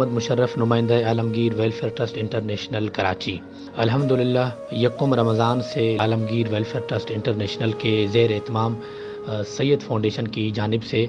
محمد مشرف نمائندہ عالمگیر welfare trust international Karachi. الحمدللہ یکم رمضان سے عالمگیر ویلفیئر ٹرسٹ انٹرنیشنل کے زیر اہتمام سید فاؤنڈیشن کی جانب سے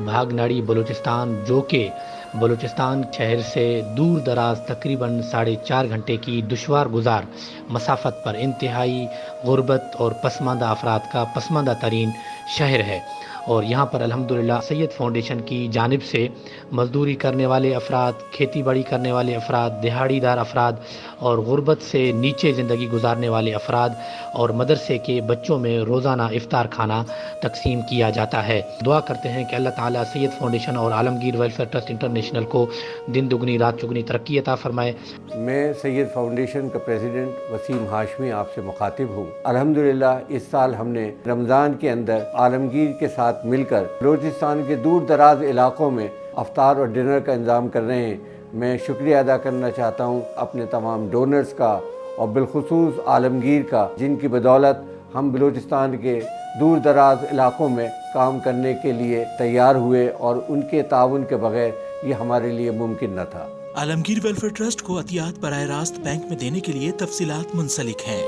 بھاگناڑی بلوچستان، جو کہ بلوچستان شہر سے دور دراز تقریباً 4.5 گھنٹے کی دشوار گزار مسافت پر انتہائی غربت اور پسماندہ افراد کا پسماندہ ترین شہر ہے، اور یہاں پر الحمدللہ سید فاؤنڈیشن کی جانب سے مزدوری کرنے والے افراد، کھیتی باڑی کرنے والے افراد، دہاڑی دار افراد اور غربت سے نیچے زندگی گزارنے والے افراد اور مدرسے کے بچوں میں روزانہ افطار کھانا تقسیم کیا جاتا ہے۔ دعا کرتے ہیں کہ اللہ تعالیٰ سید فاؤنڈیشن اور عالمگیر ویلفیئر ٹرسٹ انٹرنیشنل کو دن دگنی رات چگنی ترقی عطا فرمائے۔ میں سید فاؤنڈیشن کا پریزیڈنٹ وسیم ہاشمی آپ سے مخاطب ہوں۔ الحمدللہ اس سال ہم نے رمضان کے اندر عالمگیر کے ساتھ مل کر بلوچستان کے دور دراز علاقوں میں افطار اور ڈنر کا انتظام کر رہے ہیں۔ میں شکریہ ادا کرنا چاہتا ہوں اپنے تمام ڈونرز کا اور بالخصوص عالمگیر کا، جن کی بدولت ہم بلوچستان کے دور دراز علاقوں میں کام کرنے کے لیے تیار ہوئے، اور ان کے تعاون کے بغیر یہ ہمارے لیے ممکن نہ تھا۔ عالمگیر ویلفیئر ٹرسٹ کو عطیات براہ راست بینک میں دینے کے لیے تفصیلات منسلک ہیں۔